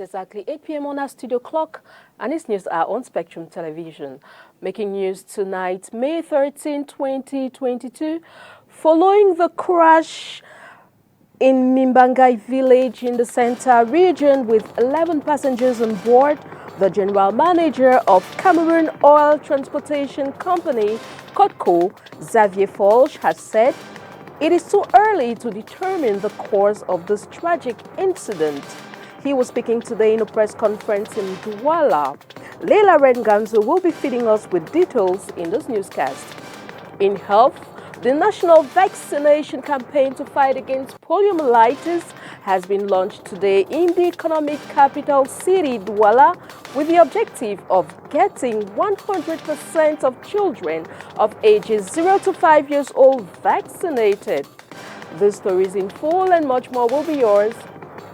exactly 8 p.m. on our studio clock, and these news are on Spectrum Television. Making news tonight, May 13, 2022, following the crash in Mimbangai village in the Center region with 11 passengers on board, the general manager of Cameroon Oil Transportation Company, COTCO, Xavier Folch, has said it is too early to determine the cause of this tragic incident. He was speaking today in a press conference in Douala. Leila Renganzo will be feeding us with details in this newscast. In health, the national vaccination campaign to fight against poliomyelitis has been launched today in the economic capital city, Douala, with the objective of getting 100% of children of ages 0 to 5 years old vaccinated. These stories in full and much more will be yours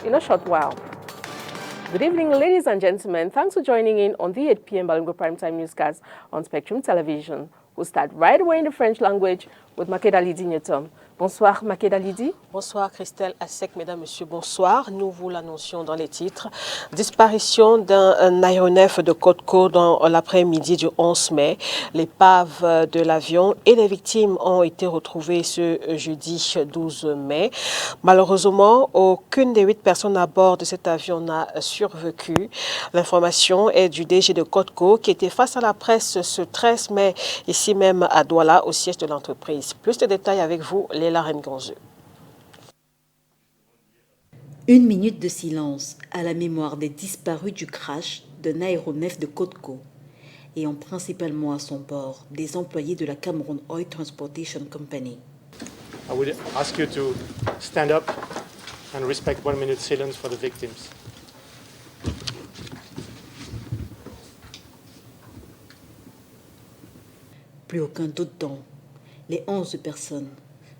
in a short while. Good evening, ladies and gentlemen. Thanks for joining in on the 8 p.m. Balingo Primetime Newscast on Spectrum Television. We'll start right away in the French language with Makeda Lidi Newton. Bonsoir, Makeda Lidi. Bonsoir, Christelle Assec, mesdames, messieurs, bonsoir. Nous vous l'annoncions dans les titres. Disparition d'un aéronef de COTCO dans l'après-midi du 11 mai. L'épave de l'avion et les victimes ont été retrouvées ce jeudi 12 mai. Malheureusement, aucune des 8 personnes à bord de cet avion n'a survécu. L'information est du DG de COTCO qui était face à la presse ce 13 mai, ici même à Douala, au siège de l'entreprise. Plus de détails avec vous, Leila Renganzo. Une minute de silence à la mémoire des disparus du crash d'un aéronef de COTCO, ayant principalement à son bord des employés de la Cameroon Oil Transportation Company. I would ask you to stand up and respect 1 minute silence for the victims. Plus aucun doute donc, les 11 personnes,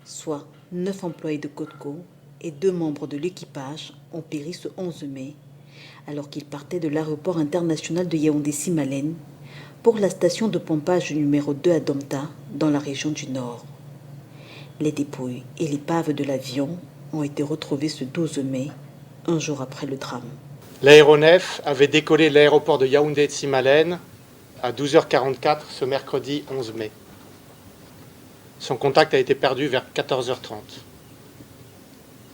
soit 9 employés de COTCO et 2 membres de l'équipage, ont péri ce 11 mai, alors qu'ils partaient de l'aéroport international de Yaoundé-Simalène pour la station de pompage numéro 2 à Domta, dans la région du Nord. Les dépouilles et l'épave de l'avion ont été retrouvées ce 12 mai, un jour après le drame. L'aéronef avait décollé de l'aéroport de Yaoundé-Simalène à 12h44 ce mercredi 11 mai. Son contact a été perdu vers 14h30.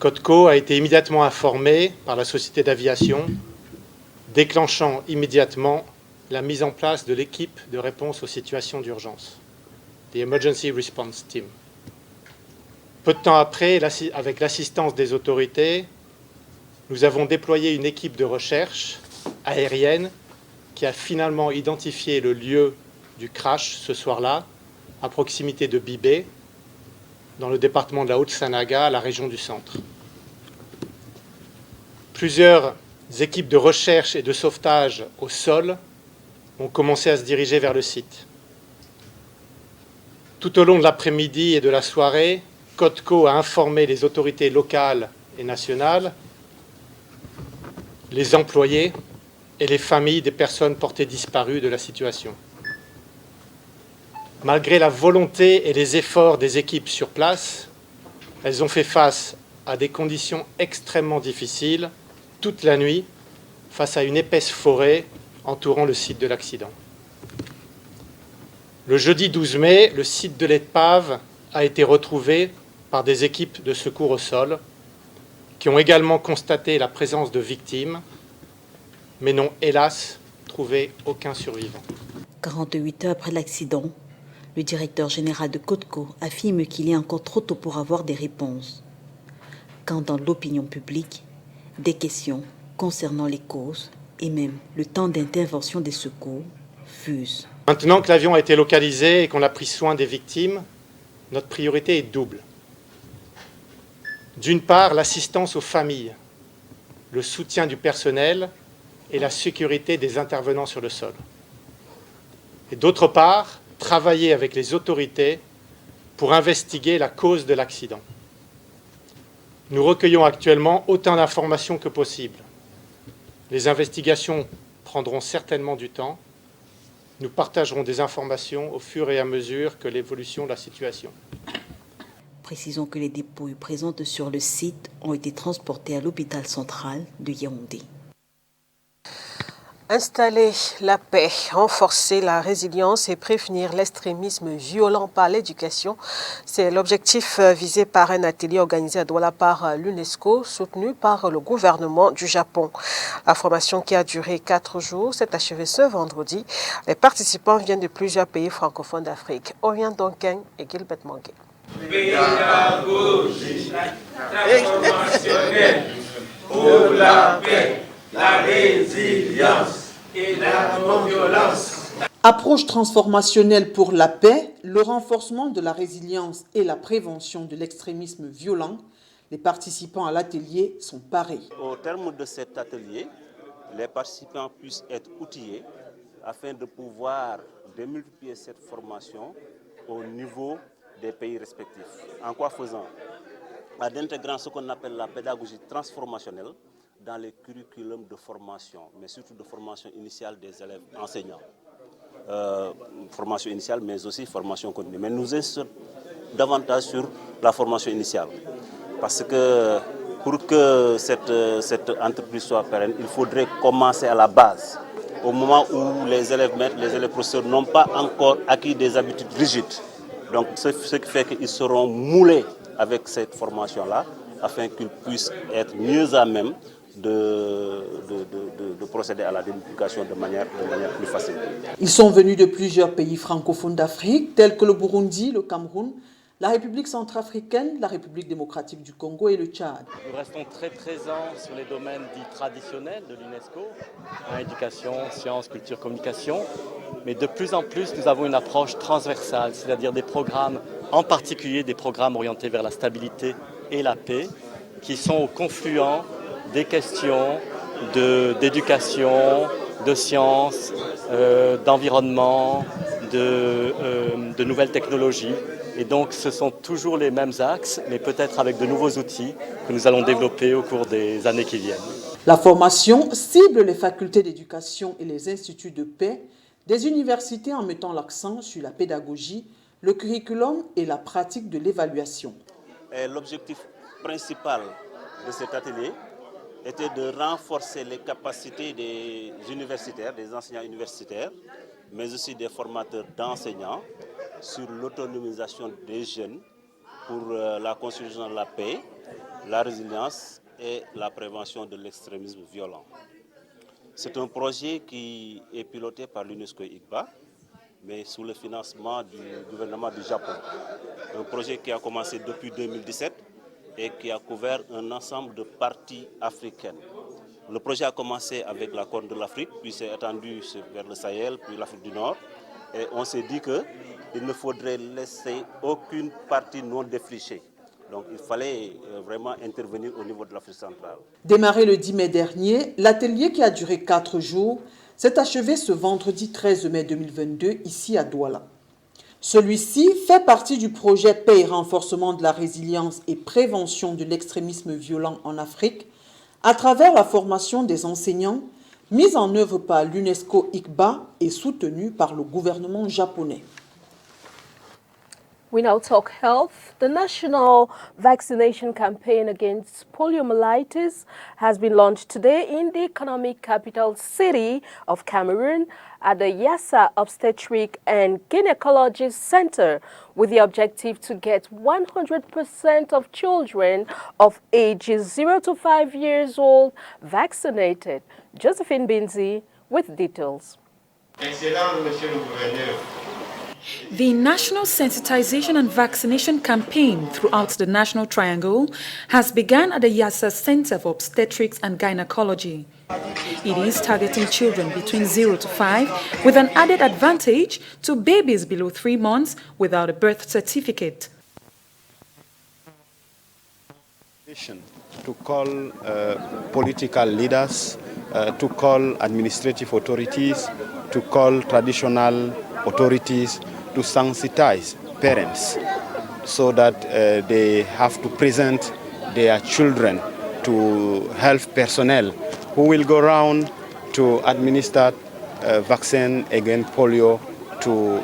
COTCO a été immédiatement informé par la société d'aviation, déclenchant immédiatement la mise en place de l'équipe de réponse aux situations d'urgence, the Emergency Response Team. Peu de temps après, avec l'assistance des autorités, nous avons déployé une équipe de recherche aérienne qui a finalement identifié le lieu du crash ce soir-là, à proximité de Bibé, dans le département de la Haute-Sanaga, la région du centre. Plusieurs équipes de recherche et de sauvetage au sol ont commencé à se diriger vers le site. Tout au long de l'après-midi et de la soirée, COTCO a informé les autorités locales et nationales, les employés et les familles des personnes portées disparues de la situation. Malgré la volonté et les efforts des équipes sur place, elles ont fait face à des conditions extrêmement difficiles toute la nuit face à une épaisse forêt entourant le site de l'accident. Le jeudi 12 mai, le site de l'épave a été retrouvé par des équipes de secours au sol qui ont également constaté la présence de victimes, mais n'ont hélas trouvé aucun survivant. 48 heures après l'accident, le directeur général de COTCO affirme qu'il est encore trop tôt pour avoir des réponses. Quand dans l'opinion publique, des questions concernant les causes et même le temps d'intervention des secours fusent. Maintenant que l'avion a été localisé et qu'on a pris soin des victimes, notre priorité est double. D'une part, l'assistance aux familles, le soutien du personnel et la sécurité des intervenants sur le sol. Et d'autre part, travailler avec les autorités pour investiguer la cause de l'accident. Nous recueillons actuellement autant d'informations que possible. Les investigations prendront certainement du temps. Nous partagerons des informations au fur et à mesure que l'évolution de la situation. Précisons que les dépouilles présentes sur le site ont été transportées à l'hôpital central de Yaoundé. Installer la paix, renforcer la résilience et prévenir l'extrémisme violent par l'éducation, c'est l'objectif visé par un atelier organisé à Douala par l'UNESCO, soutenu par le gouvernement du Japon. La formation qui a duré 4 jours s'est achevée ce vendredi. Les participants viennent de plusieurs pays francophones d'Afrique, Orient Donkin et Gilbert Mangué. Pédagogie transformationnelle pour la paix, la résilience et la non-violence. Approche transformationnelle pour la paix, le renforcement de la résilience et la prévention de l'extrémisme violent. Les participants à l'atelier sont parés. Au terme de cet atelier, les participants puissent être outillés afin de pouvoir démultiplier cette formation au niveau des pays respectifs. En quoi faisant? En intégrant ce qu'on appelle la pédagogie transformationnelle dans les curriculums de formation, mais surtout de formation initiale des élèves enseignants. Formation initiale, mais aussi formation continue. Mais nous insistons davantage sur la formation initiale. Parce que pour que cette entreprise soit pérenne, il faudrait commencer à la base. Au moment où les élèves maîtres, les élèves professeurs n'ont pas encore acquis des habitudes rigides. Donc ce qui fait qu'ils seront moulés avec cette formation-là, afin qu'ils puissent être mieux à même de procéder à la démultiplication de manière plus facile. Ils sont venus de plusieurs pays francophones d'Afrique, tels que le Burundi, le Cameroun, la République centrafricaine, la République démocratique du Congo et le Tchad. Nous restons très présents sur les domaines dits traditionnels de l'UNESCO, éducation, sciences, culture, communication. Mais de plus en plus, nous avons une approche transversale, c'est-à-dire des programmes, en particulier des programmes orientés vers la stabilité et la paix, qui sont au confluent des questions d'éducation, de sciences, d'environnement, de nouvelles technologies. Et donc ce sont toujours les mêmes axes, mais peut-être avec de nouveaux outils que nous allons développer au cours des années qui viennent. La formation cible les facultés d'éducation et les instituts de paix des universités en mettant l'accent sur la pédagogie, le curriculum et la pratique de l'évaluation. L'objectif principal de cet atelier était de renforcer les capacités des universitaires, des enseignants universitaires, mais aussi des formateurs d'enseignants sur l'autonomisation des jeunes pour la construction de la paix, la résilience et la prévention de l'extrémisme violent. C'est un projet qui est piloté par l'UNESCO ICBA, mais sous le financement du gouvernement du Japon. Un projet qui a commencé depuis 2017 et qui a couvert un ensemble de parties africaines. Le projet a commencé avec la Corne de l'Afrique, puis s'est étendu vers le Sahel, puis l'Afrique du Nord. Et on s'est dit qu'il ne faudrait laisser aucune partie non défrichée. Donc il fallait vraiment intervenir au niveau de l'Afrique centrale. Démarré le 10 mai dernier, l'atelier qui a duré 4 jours s'est achevé ce vendredi 13 mai 2022 ici à Douala. Celui-ci fait partie du projet Paix et renforcement de la résilience et prévention de l'extrémisme violent en Afrique à travers la formation des enseignants mise en œuvre par l'UNESCO ICBA et soutenue par le gouvernement japonais. We now talk health. The national vaccination campaign against poliomyelitis has been launched today in the economic capital city of Cameroon at the Yassa Obstetric and Gynecology Center with the objective to get 100% of children of ages 0 to 5 years old vaccinated. Josephine Binzi with details. Excellent, Monsieur le Gouverneur. The National Sensitization and Vaccination Campaign throughout the National Triangle has begun at the Yassa Center for Obstetrics and Gynecology. It is targeting children between 0 to 5 with an added advantage to babies below 3 months without a birth certificate. To call political leaders, to call administrative authorities, to call traditional authorities to sensitize parents so that they have to present their children to health personnel who will go around to administer vaccine against polio to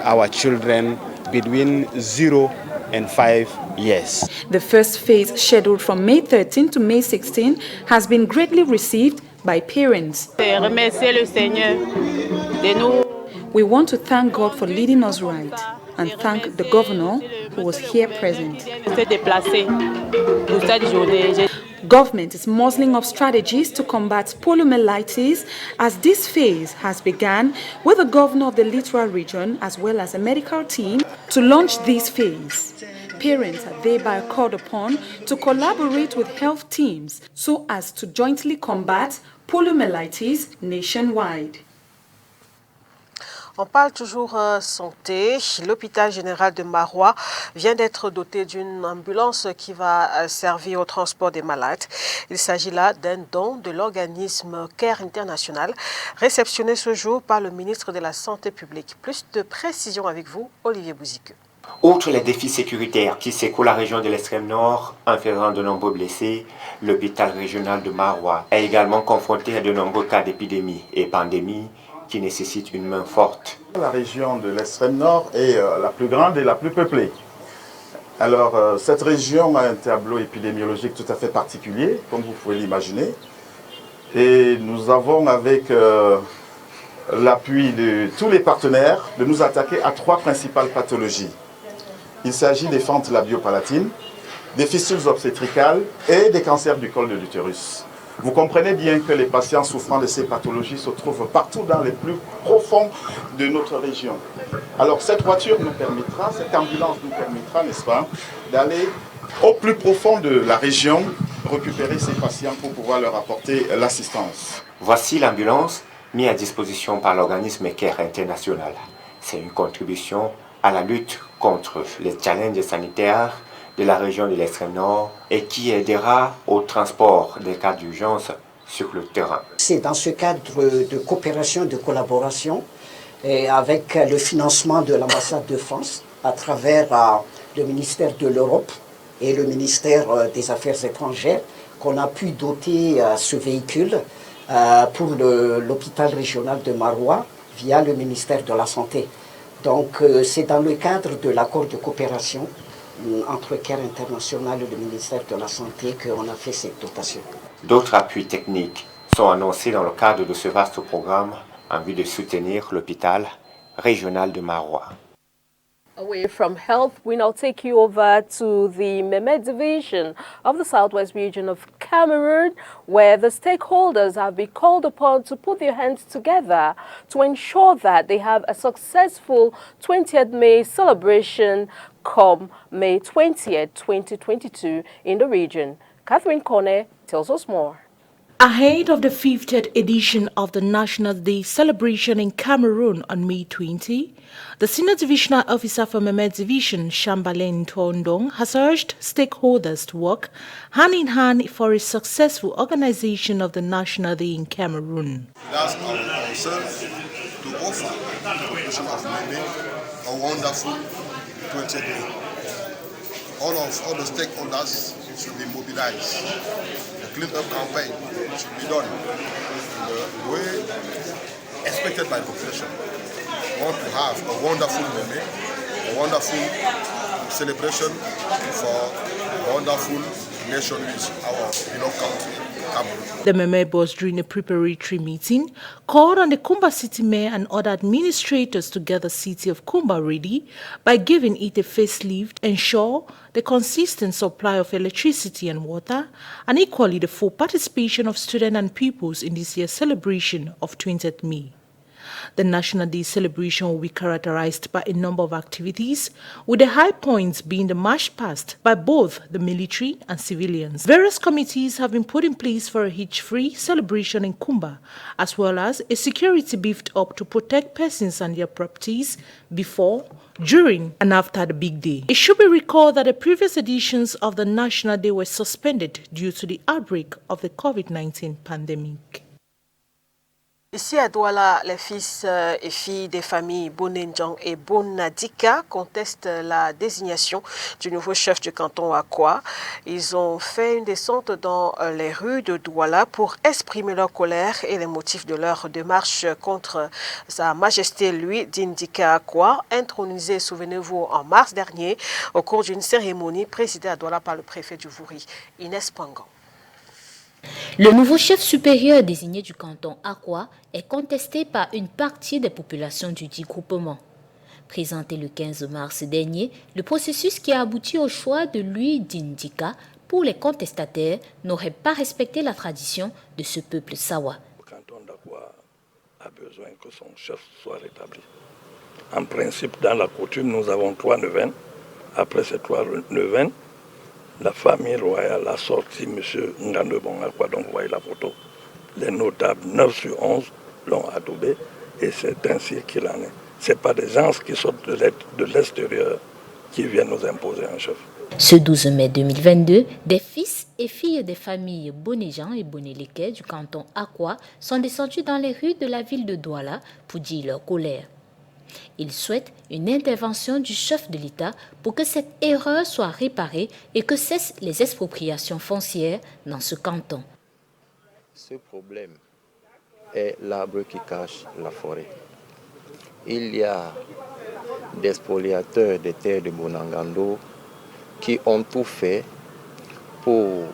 our children between 0 and 5 years. The first phase, scheduled from May 13 to May 16, has been greatly received by parents. Remercier le Seigneur de nous. We want to thank God for leading us right and thank the governor who was here present. Government is muzzling up strategies to combat poliomyelitis as this phase has begun with the governor of the Littoral region as well as a medical team to launch this phase. Parents are thereby called upon to collaborate with health teams so as to jointly combat poliomyelitis nationwide. On parle toujours santé. L'hôpital général de Marois vient d'être doté d'une ambulance qui va servir au transport des malades. Il s'agit là d'un don de l'organisme CARE International, réceptionné ce jour par le ministre de la Santé publique. Plus de précisions avec vous, Olivier Bouzique. Outre les défis sécuritaires qui secouent la région de l'extrême nord en faisant de nombreux blessés, l'hôpital régional de Marois est également confronté à de nombreux cas d'épidémie et pandémie qui nécessite une main forte. La région de l'extrême nord est la plus grande et la plus peuplée. Alors, cette région a un tableau épidémiologique tout à fait particulier, comme vous pouvez l'imaginer. Et nous avons, avec l'appui de tous les partenaires, de nous attaquer à 3 principales pathologies. Il s'agit des fentes labiopalatines, des fistules obstétricales et des cancers du col de l'utérus. Vous comprenez bien que les patients souffrant de ces pathologies se trouvent partout dans les plus profonds de notre région. Alors cette voiture nous permettra, cette ambulance nous permettra, n'est-ce pas, d'aller au plus profond de la région, récupérer ces patients pour pouvoir leur apporter l'assistance. Voici l'ambulance mise à disposition par l'organisme CARE International. C'est une contribution à la lutte contre les challenges sanitaires de la région de l'extrême nord et qui aidera au transport des cas d'urgence sur le terrain. C'est dans ce cadre de coopération, de collaboration, et avec le financement de l'ambassade de France à travers le ministère de l'Europe et le ministère des Affaires étrangères qu'on a pu doter ce véhicule pour l'hôpital régional de Marois via le ministère de la Santé. Donc c'est dans le cadre de l'accord de coopération entre CARE International et le ministère de la Santé qu'on a fait cette dotation. D'autres appuis techniques sont annoncés dans le cadre de ce vaste programme en vue de soutenir l'hôpital régional de Marois. Away from health, we now take you over to the Meme division of the Southwest region of Cameroon, where the stakeholders have been called upon to put their hands together to ensure that they have a successful 20th May celebration come May 20th, 2022 in the region. Catherine Kone tells us more. Ahead of the 50th edition of the National Day celebration in Cameroon on May 20, the Senior Divisional Officer for Meme Division, Chamberlain Tondong, has urged stakeholders to work hand in hand for a successful organization of the National Day in Cameroon. That's our concern to offer the population of Meme a wonderful 20th Day. All the stakeholders should be mobilized. The clean-up campaign should be done in the way expected by the population. We want to have a wonderful Meme, a wonderful celebration for a wonderful nation with our beloved country. The Meme boss, during a preparatory meeting, called on the Kumba City Mayor and other administrators to get the city of Kumba ready by giving it a facelift, ensure the consistent supply of electricity and water, and equally the full participation of students and pupils in this year's celebration of 20th May. The National Day celebration will be characterized by a number of activities, with the high points being the march past by both the military and civilians. Various committees have been put in place for a hitch-free celebration in Kumba, as well as a security beefed up to protect persons and their properties before, during, and after the big day. It should be recalled that the previous editions of the National Day were suspended due to the outbreak of the COVID-19 pandemic. Ici à Douala, les fils et filles des familles Bonenjang et Bonadika contestent la désignation du nouveau chef du canton Akwa. Ils ont fait une descente dans les rues de Douala pour exprimer leur colère et les motifs de leur démarche contre Sa Majesté Louis Dindika Akwa, intronisé, souvenez-vous, en mars dernier au cours d'une cérémonie présidée à Douala par le préfet du Vouri, Inès Pangan. Le nouveau chef supérieur désigné du canton Akwa est contesté par une partie des populations du dit groupement. Présenté le 15 mars dernier, le processus qui a abouti au choix de Louis Dindika pour les contestataires n'aurait pas respecté la tradition de ce peuple sawa. Le canton d'Akwa a besoin que son chef soit rétabli. En principe, dans la coutume, nous avons 3 neuvaines. Après ces 3 neuvaines, la famille royale a sorti M. Ngandebon Akwa, donc vous voyez la photo. Les notables 9 sur 11 l'ont adoubé et c'est ainsi qu'il en est. Ce n'est pas des gens qui sortent de l'extérieur qui viennent nous imposer un chef. Ce 12 mai 2022, des fils et filles des familles Bonéjan et Bonéleke du canton Akwa sont descendus dans les rues de la ville de Douala pour dire leur colère. Ils souhaitent une intervention du chef de l'État pour que cette erreur soit réparée et que cessent les expropriations foncières dans ce canton. Ce problème est l'arbre qui cache la forêt. Il y a des spoliateurs des terres de Bonangando qui ont tout fait pour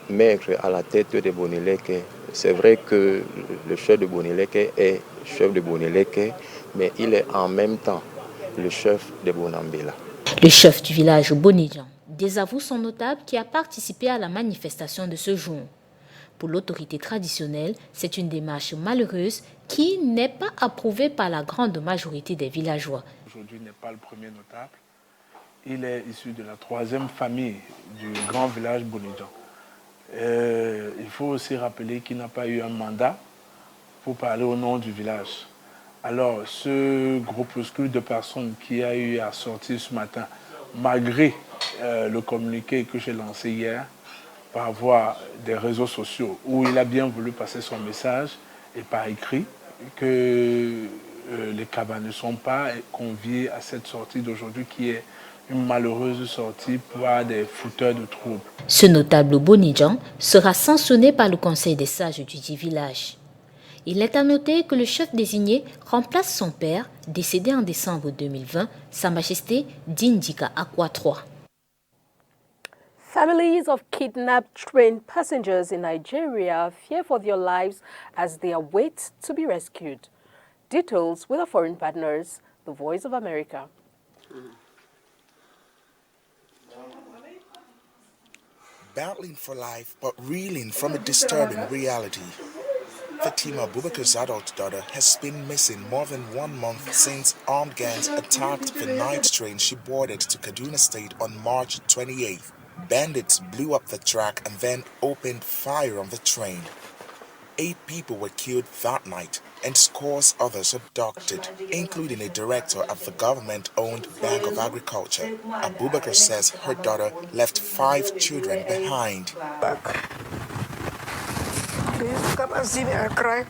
mettre à la tête de Bonéleke. C'est vrai que le chef de Bonéleke est chef de Bonéleke, mais il est en même temps le chef de Bonambela. Le chef du village Bonéjan désavoue son notable qui a participé à la manifestation de ce jour. Pour l'autorité traditionnelle, c'est une démarche malheureuse qui n'est pas approuvée par la grande majorité des villageois. Aujourd'hui n'est pas le premier notable. Il est issu de la 3e famille du grand village Bonéjan. Il faut aussi rappeler qu'il n'a pas eu un mandat pour parler au nom du village. Alors, ce groupuscule de personnes qui a eu à sortir ce matin, malgré le communiqué que j'ai lancé hier, par voie des réseaux sociaux, où il a bien voulu passer son message, et par écrit, que les Kabas ne sont pas conviés à cette sortie d'aujourd'hui, qui est une malheureuse sortie pour des fouteurs de troubles. Ce notable Bonéjan sera sanctionné par le conseil des sages du dit village. Il est à noter que le chef désigné remplace son père, décédé en décembre 2020, Sa Majesté Dindika Akwa III. Families of kidnapped train passengers in Nigeria fear for their lives as they await to be rescued. Details with our foreign partners, The Voice of America. Battling for life but reeling from a disturbing reality. Fatima Abubakar's adult daughter has been missing more than 1 month since armed gangs attacked the night train she boarded to Kaduna State on March 28th. Bandits blew up the track and then opened fire on the train. 8 people were killed that night and scores others abducted, including a director of the government-owned Bank of Agriculture. Abubakar says her daughter left 5 children behind. Please come and see me and cry.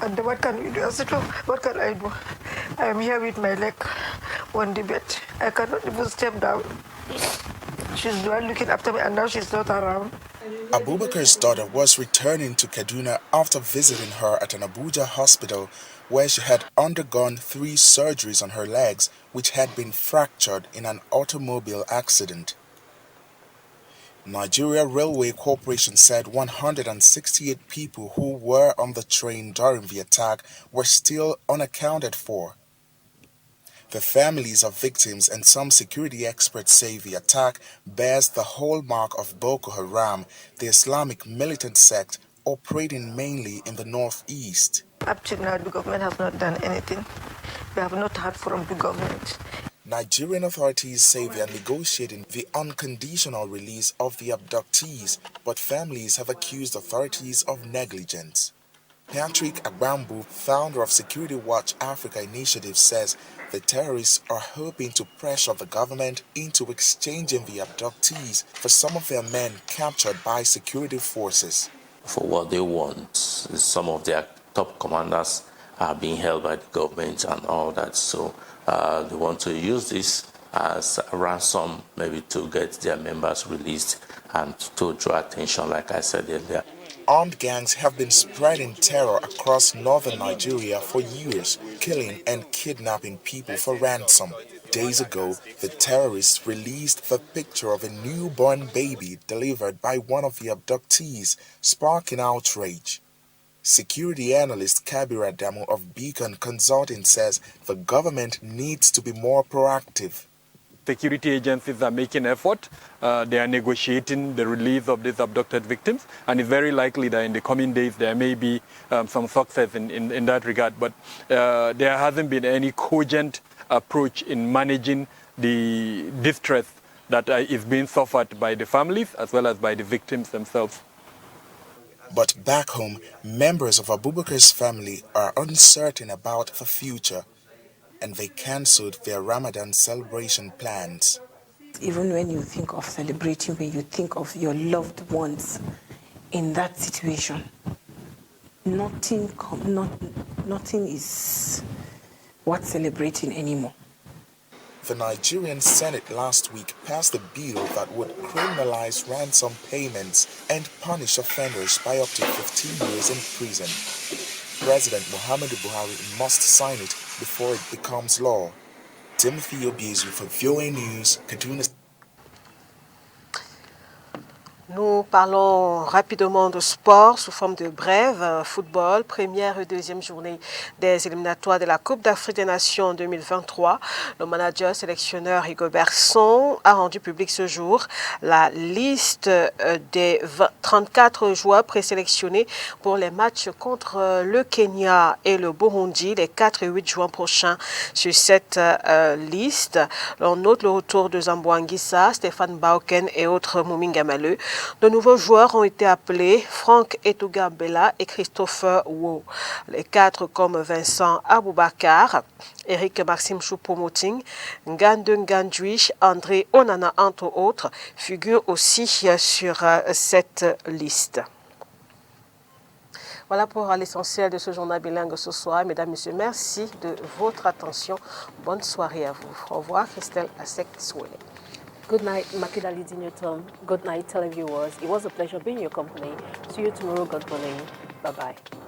And what can you do? I said, what can I do? I am here with my leg on the bed. I cannot even step down. She's the one looking after me and now she's not around. Abubakar's daughter was returning to Kaduna after visiting her at an Abuja hospital where she had undergone 3 surgeries on her legs which had been fractured in an automobile accident. Nigeria Railway Corporation said 168 people who were on the train during the attack were still unaccounted for. The families of victims and some security experts say the attack bears the hallmark of Boko Haram, the Islamic militant sect operating mainly in the northeast. Up to now, the government has not done anything. We have not heard from the government. Nigerian authorities say they are negotiating the unconditional release of the abductees, but families have accused authorities of negligence. Patrick Agbambu, founder of Security Watch Africa Initiative, says the terrorists are hoping to pressure the government into exchanging the abductees for some of their men captured by security forces. For what they want, some of their top commanders are being held by the government and all that, so they want to use this as a ransom, maybe to get their members released and to draw attention, like I said earlier. Armed gangs have been spreading terror across northern Nigeria for years, killing and kidnapping people for ransom. Days ago, the terrorists released the picture of a newborn baby delivered by one of the abductees, sparking outrage. Security analyst Kabir Adamu of Beacon Consulting says the government needs to be more proactive. Security agencies are making effort. They are negotiating the release of these abducted victims, and it's very likely that in the coming days there may be some success in that regard. But there hasn't been any cogent approach in managing the distress that is being suffered by the families as well as by the victims themselves. But back home, members of Abubakar's family are uncertain about the future, and they cancelled their Ramadan celebration plans. Even when you think of celebrating, when you think of your loved ones in that situation, nothing is worth celebrating anymore. The Nigerian Senate last week passed a bill that would criminalize ransom payments and punish offenders by up to 15 years in prison. President Muhammadu Buhari must sign it before it becomes law. Timothy Obiezu for VOA News, Kaduna. Nous parlons rapidement de sport sous forme de brève. Football, première et deuxième journée des éliminatoires de la Coupe d'Afrique des Nations 2023. Le manager sélectionneur Rigobert Song a rendu public ce jour la liste des 34 joueurs présélectionnés pour les matchs contre le Kenya et le Burundi les 4 et 8 juin prochains. Sur cette liste, on note le retour de Zambo Anguissa, Stéphane Bauken et autres Moumingamaleu. De nouveaux joueurs ont été appelés, Franck Etugambela et Christopher Wo. Les 4 comme Vincent Aboubakar, Eric Maxime Choupo-Moting, Ngandun Ngandouich, André Onana, entre autres, figurent aussi sur cette liste. Voilà pour l'essentiel de ce journal bilingue ce soir. Mesdames, Messieurs, merci de votre attention. Bonne soirée à vous. Au revoir, Christelle Asek-Swele. Good night, Makida Lidinyotom. Good night, televiewers. It was a pleasure being in your company. See you tomorrow, God willing. Bye-bye.